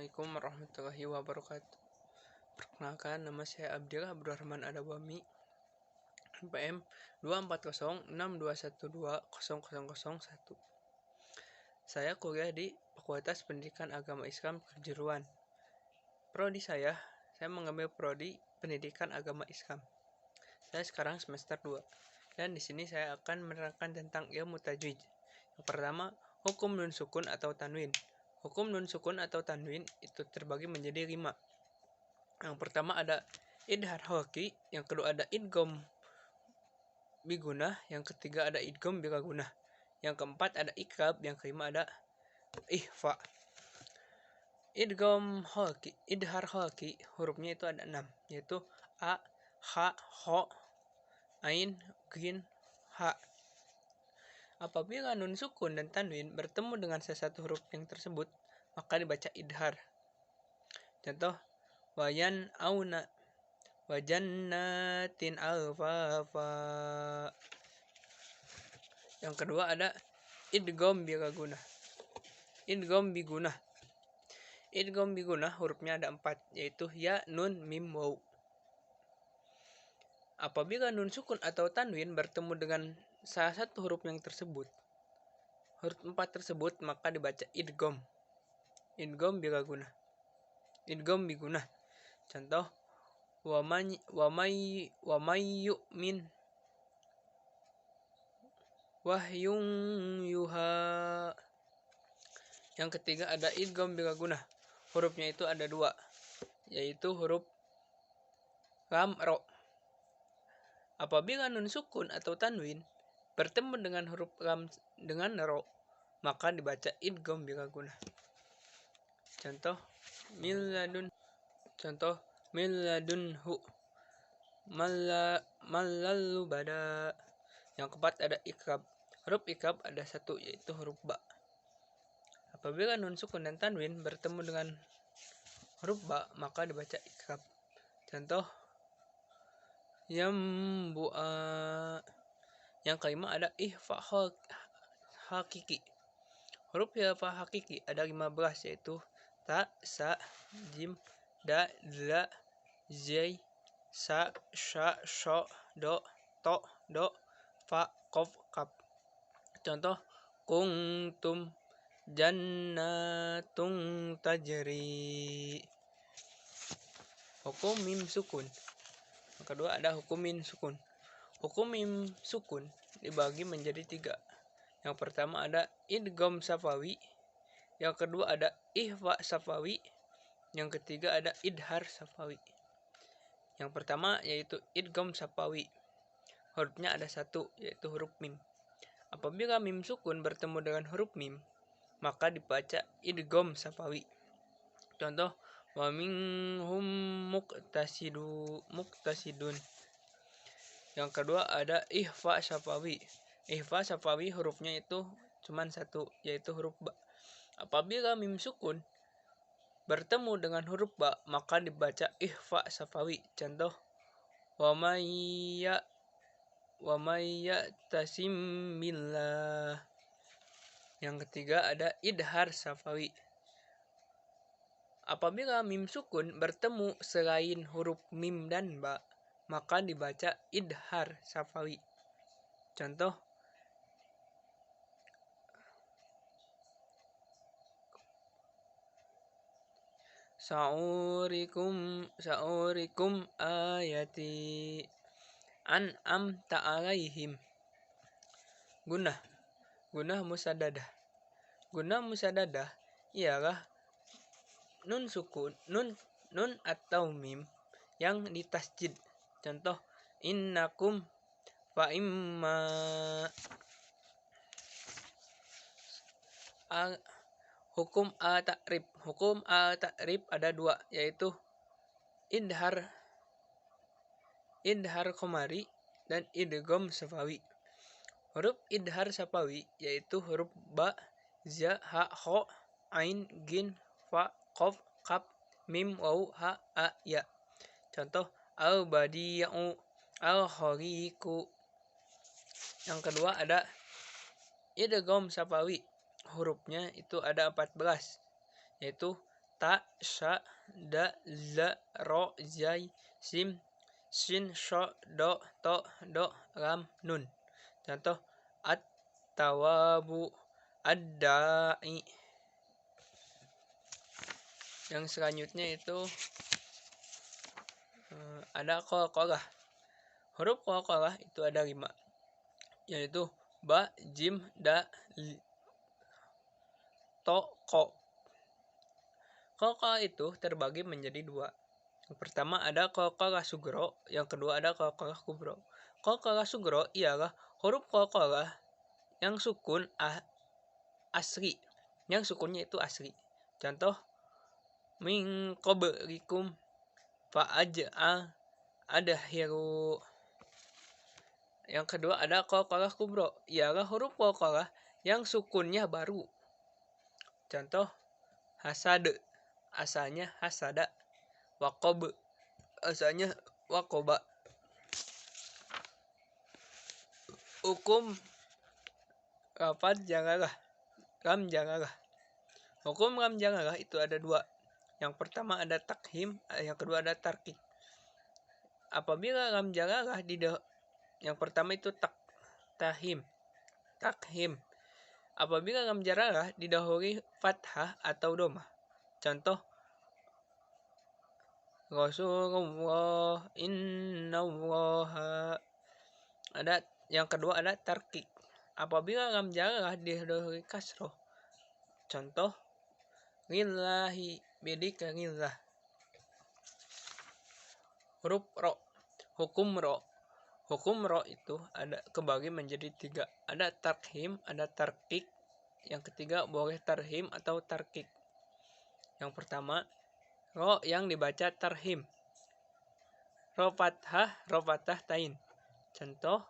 Assalamualaikum warahmatullahi wabarakatuh. Perkenalkan, nama saya Abdillah Abdurrahman Adawami, NPM 24062120001. Saya kuliah di Fakultas Pendidikan Agama Islam Kejuruan. Prodi saya mengambil prodi Pendidikan Agama Islam. Saya sekarang semester 2. Dan di sini saya akan menerangkan tentang ilmu tajwid. Yang pertama, hukum nun sukun atau tanwin. Hukum nun sukun atau tanwin itu terbagi menjadi 5. Yang pertama ada idhar hoki, yang kedua ada idgham bigunah, yang ketiga ada idgham bilagunah, yang keempat ada iqlab, yang kelima ada ikhfa. Idhar hoki hurufnya itu ada 6, yaitu a, ha, ho, ain, ghin, ha. Apabila nun sukun dan tanwin bertemu dengan salah satu huruf yang tersebut, maka dibaca idhar. Contoh, wayan auna, wajannatin alfafa. Yang kedua ada idgham bilagunah. Idgham bigunah. Idgham bigunah hurufnya ada 4, yaitu ya, nun, mim, waw. Apabila nun sukun atau tanwin bertemu dengan salah satu huruf yang tersebut, huruf 4 tersebut, maka dibaca idgham. Idgham bilagunah. Idgham bigunah. Contoh, wa may yu'min wahyun yuha. Yang ketiga ada idgham bilagunah. Hurufnya itu ada 2, yaitu huruf lam, ro. Apabila nun sukun atau tanwin bertemu dengan huruf lam dengan ro, maka dibaca idgham bilagunah. Contoh, min ladunhu malalu bada. Yang keempat ada iqlab. Huruf iqlab ada 1, yaitu huruf ba. Apabila nun sukun dan tanwin bertemu dengan huruf ba, maka dibaca iqlab. Contoh, yambu'a. Yang kelima ada ikhfa hakiki. Huruf ikhfa hakiki ada 15, yaitu ta, sa, jim, da, za, zai, sa, sha, sho, do, to, do, fa, kof, kaf. Contoh, kuntum jannatung tajri. Hukum mim sukun. Yang kedua ada hukum mim sukun. Hukum mim sukun dibagi menjadi 3. Yang pertama ada idgham safawi, yang kedua ada ikhfa safawi, yang ketiga ada idhar safawi. Yang pertama yaitu idgham safawi. Hurufnya ada 1, yaitu huruf mim. Apabila mim sukun bertemu dengan huruf mim, maka dibaca idgham safawi. Contoh, wa minhum muqtasidun. Yang kedua ada ikhfa safawi. Ikhfa safawi hurufnya itu cuma 1, yaitu huruf ba. Apabila mim sukun bertemu dengan huruf ba, maka dibaca ikhfa safawi. Contoh, wa may tasim billah. Yang ketiga ada idhar safawi. Apabila mim sukun bertemu selain huruf mim dan ba, maka dibaca idhar safawi. Contoh, sa'urikum ayati an'amta alaihim. Gunah musadadah. Gunah musadadah ialah nun sukun, nun atau mim yang ditasjid. Contoh, innakum fa imma. Hukum al-ta'rib. Hukum al-ta'rib ada 2, yaitu idhar qamari dan idgham safawi. Huruf idhar safawi yaitu huruf ba, za, ha, ho, ain, ghin, fa, kof, kaf, mim, waw, ha, a, ya. Contoh, al-badi'u, al-khaliqu. Yang kedua ada idgham safawi. Hurufnya itu ada 14, yaitu ta, sha, da, za, ro, zai, sim, shin, sho, do, to, do, lam, nun. Contoh at-tawabu, ad-da'i. Yang selanjutnya itu ada qalqalah. Huruf qalqalah itu ada 5, yaitu ba, jim, da, to, ko. Qalqalah itu terbagi menjadi 2. Yang pertama ada qalqalah sugro, yang kedua ada qalqalah kubro. Qalqalah sugro ialah huruf qalqalah yang sukun asli, yang sukunnya itu asli. Contoh min qablikum fa'aj'al adhiru. Yang kedua ada qalqalah kubro, ialah huruf qalqalah yang sukunnya baru. Contoh hasad, asalnya hasada. Waqob, asalnya waqoba. Hukum lafaz jalalah, lam jalalah. Hukum lam jalalah itu ada 2. Yang pertama ada takhim, yang kedua ada tarkik. Apabila lam jalalah yang pertama itu takhim. Apabila lam jalalah didahului fathah atau domah. Contoh Rasulullah, innallaha. Ada yang kedua ada tarkik. Apabila lam jalalah didahului kasroh. Contoh lillahi, bidikrillah. Huruf ro, hukum ro. Hukum ro itu ada kebagi menjadi 3. Ada tarhim, ada tarkik. Yang ketiga boleh tarhim atau tarkik. Yang pertama ro yang dibaca tarhim. Ro fathah tain. Contoh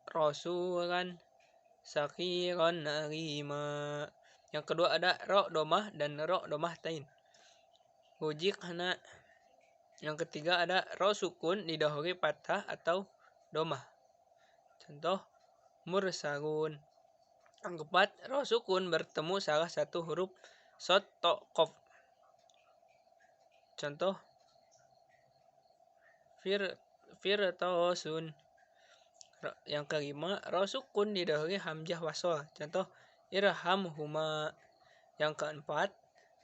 rasulan sakhiran narima. Yang kedua ada ro domah dan ro domah tain. Hujikhna. Yang ketiga ada ro sukun didahului fathah atau domah. Contoh mursalun. Yang keempat ro sukun bertemu salah satu huruf shad, to, qaf. Contoh firtosun. Yang kelima ro sukun didahului hamzah wasol. Contoh irhamhuma. Yang keempat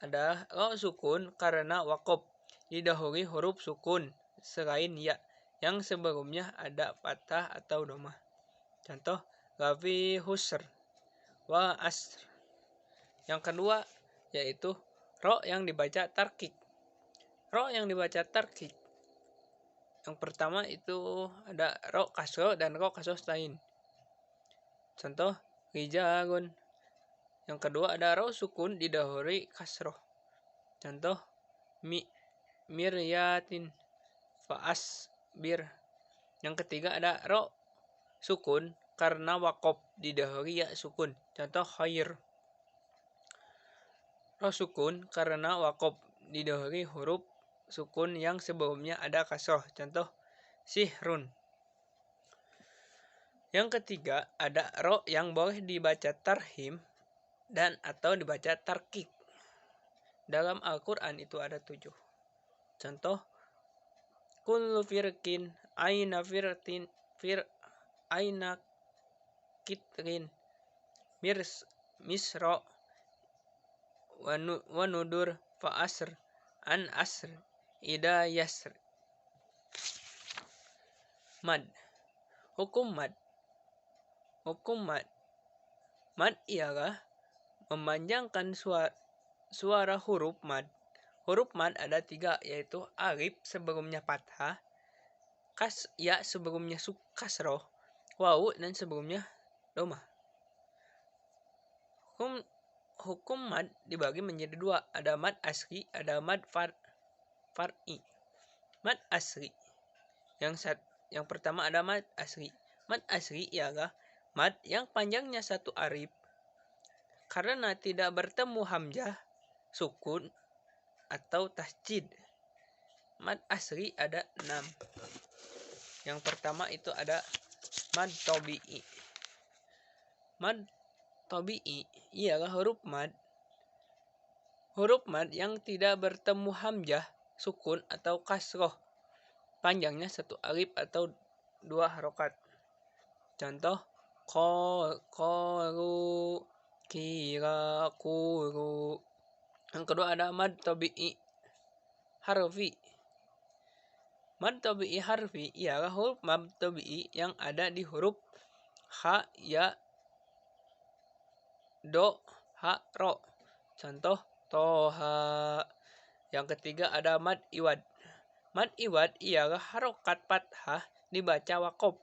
ada ro sukun karena waqaf didahului huruf sukun selain ya yang sebelumnya ada fathah atau domah. Contoh lafi husr wa asr. Yang kedua yaitu ro yang dibaca tarkik. Ro yang dibaca tarkik yang pertama itu ada ro kasro dan ro kasro tain. Contoh rijalun. Yang kedua ada ro sukun didahului kasroh. Contoh miryatin faasbir. Yang ketiga ada ro sukun karena waqaf didahului ya sukun. Contoh khair. Ro sukun karena waqaf didahului huruf sukun yang sebelumnya ada kasroh. Contoh sihrun. Yang ketiga ada ro yang boleh dibaca tarhim dan atau dibaca tarkik. Dalam Al-Quran itu ada 7. Contoh kullu firqin aina kitrin misro wa nudur fa asr an asr ida yasr. Mad. Hukum mad. Mad ialah memanjangkan suara huruf mad. Huruf mad ada 3, yaitu alif sebelumnya fathah, ya sebelumnya kasroh, wawu dan sebelumnya domah. Hukum mad dibagi menjadi 2. Ada mad asli, ada mad far'i. Mad asli. Yang pertama ada mad asli. Mad asli ialah mad yang panjangnya 1 alif karena tidak bertemu hamzah, sukun, atau tasjid. Mad asli ada 6. Yang pertama itu ada mad tabi'i. Mad tabi'i ialah huruf mad Huruf mad yang tidak bertemu hamzah, sukun atau kasroh. Panjangnya satu alif atau dua harokat. Contoh, qalu, kira, kuru. Yang kedua ada mad tabi'i harfi. Mad tabi'i harfi ialah huruf mad tabi'i yang ada di huruf ha, ya, do, ha, ro. Contoh, toha. Yang ketiga ada mad iwad. Mad iwad ialah harokat fathah dibaca wakof.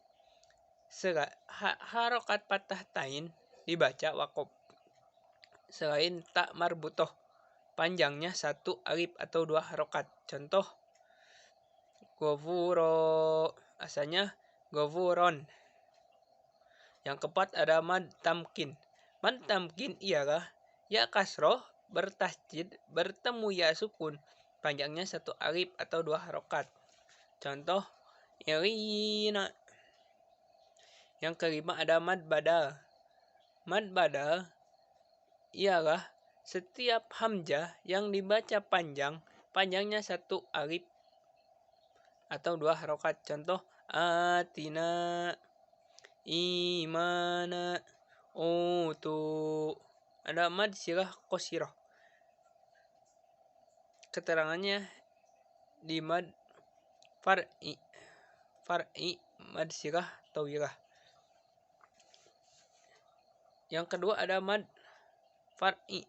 Harokat fathah tain dibaca wakof. Selain tak marbutoh, panjangnya satu alif atau dua harokat. Contoh, gofuro, asalnya gofuron. Yang keempat ada mad tamkin. Mad tamkin ialah ya kasroh bertasjid bertemu ya sukun, panjangnya satu alif atau dua harokat. Contoh, irina. Yang kelima ada mad badal. Mad badal ialah setiap hamzah yang dibaca panjang, panjangnya satu alif atau dua harokat. Contoh, atina, imana, utu. Ada mad silah qasiroh. Keterangannya di mad far'i. Mad silah tawilah. Yang kedua ada mad far'i.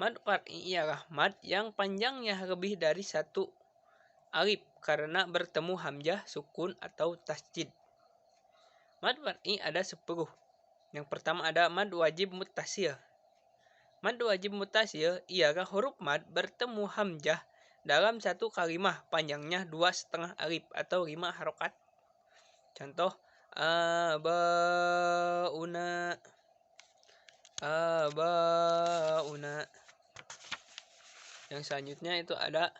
Mad far'i ialah mad yang panjangnya lebih dari satu alif karena bertemu hamzah, sukun atau tasjid. Mad far'i ada 10. Yang pertama ada mad wajib muttasil. Mad wajib muttasil ialah huruf mad bertemu hamzah dalam satu kalimah, panjangnya 2,5 alif atau 5 harokat. Contoh, abauna. Yang selanjutnya itu ada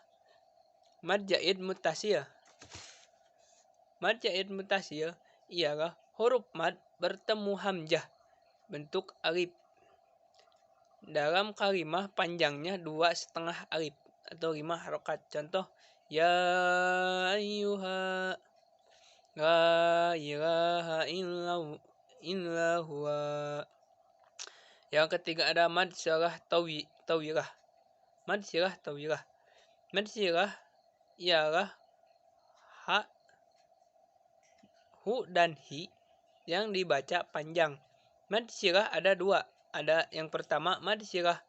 mad jaid muttasil. Mad jaid muttasil ialah huruf mad bertemu hamzah bentuk alif dalam kalimah, panjangnya 2,5 alif atau 5 harokat. Contoh, ya ayyuha, la ilaha illa huwa. Yang ketiga ada mad silah tawilah. Mad silah tawilah. Mad silah ialah ha, hu dan hi yang dibaca panjang. Mad silah ada 2. Ada yang pertama mad silah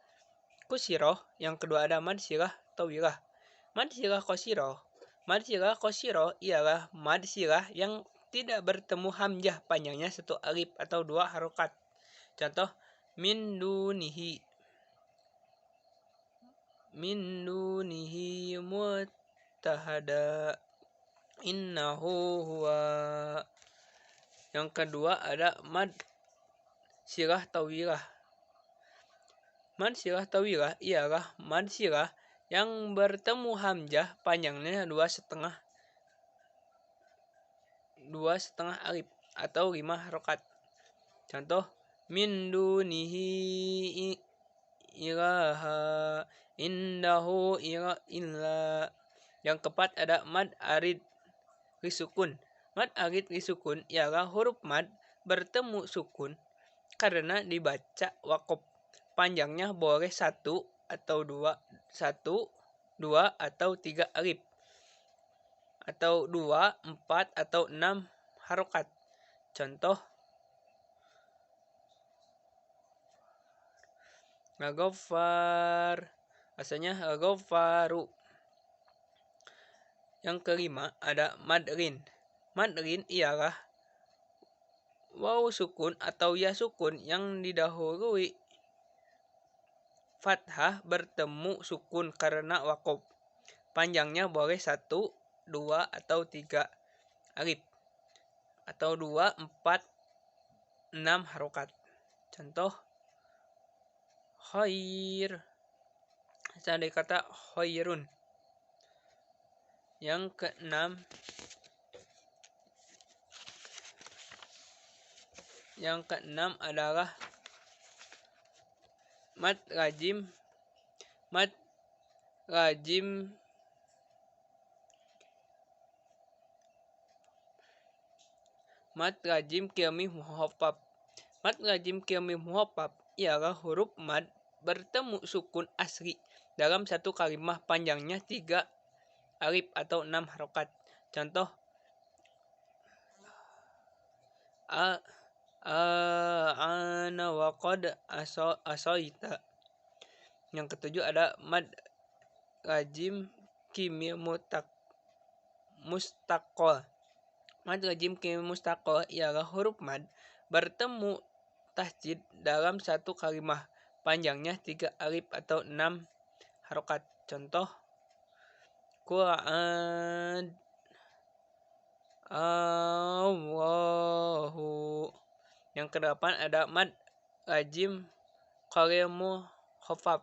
kusiroh, yang kedua ada mad silah tawilah. Mad silah kusiroh. Mad silah kusiroh ialah mad silah yang tidak bertemu hamzah, panjangnya satu alif atau dua harokat. Contoh, min dunihi muttahada, innahu huwa. Yang kedua ada mad silah tawilah. Mad silah tawilah ialah mad silah yang bertemu hamzah, panjangnya 2,5 alif atau 5 harokat. Contoh, min dunihi ilaha, indahu illa. Yang keempat ada mad arid lisukun. Mad arid lisukun ialah huruf mad bertemu sukun karena dibaca wakof. Panjangnya boleh 1 atau 2 atau 3 alif atau 2, 4 atau 6 harokat. Contoh, Ghaffar, asalnya Ghaffaru. Yang kelima ada mad rin. Mad rin ialah waw sukun atau ya sukun yang didahului fathah bertemu sukun karena wakof. Panjangnya boleh 1, 2 atau 3 alif atau 2, 4, 6 harokat. Contoh, khair, ada kata khairun. Yang keenam adalah mad lazim. Mad rajim mad rajim kilmi muhafaf. Mad rajim kilmi muhafaf ialah huruf mad bertemu sukun asli dalam satu kalimat panjangnya 3 alif atau 6 harokat. Contoh ana wa qad asoita. Yang ketujuh ada mad rajim kimil mustaqol. Mad rajim kimil mustaqol ialah huruf mad bertemu tasjid dalam satu kalimat panjangnya 3 alif atau 6 harokat. Contoh Quran Allahu. Yang kedelapan ada mad rajim khalil muhafaf.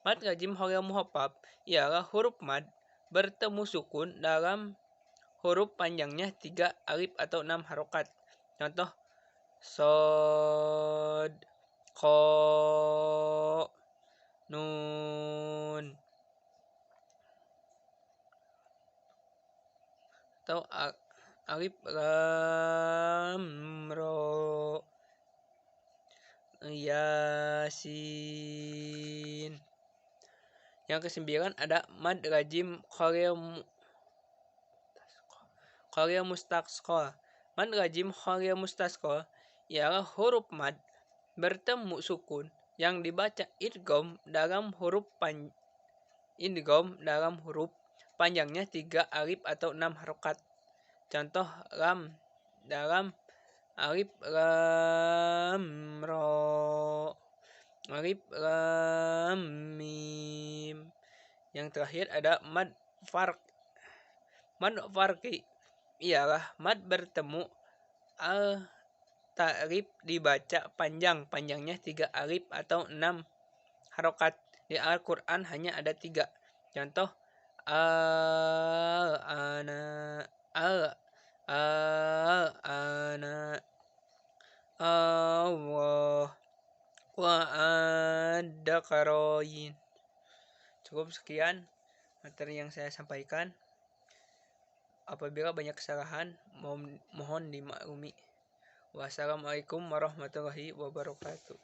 Mad rajim khalil muhafaf ialah huruf mad bertemu sukun dalam huruf panjangnya 3 alif atau 6 harokat. Contoh sod, ko, nun, atau alif lam ro, yasin. Yang kesembilan ada mad rajim khalil mustasqal. Mad rajim khalil mustasqal ialah huruf mad bertemu sukun yang dibaca idgham dalam huruf panjangnya 3 alif atau 6 harokat. Contoh lam dalam alif lam ro, alif lam mim. Yang terakhir ada mad farqi ialah mad bertemu ta'rif dibaca panjangnya 3 alif atau 6 harokat. Di Al-Quran hanya ada 3. Contoh al-ana, Allah, wa ad-dakaroyin. Cukup sekian materi yang saya sampaikan. Apabila banyak kesalahan, mohon dimaklumi. Wassalamualaikum warahmatullahi wabarakatuh.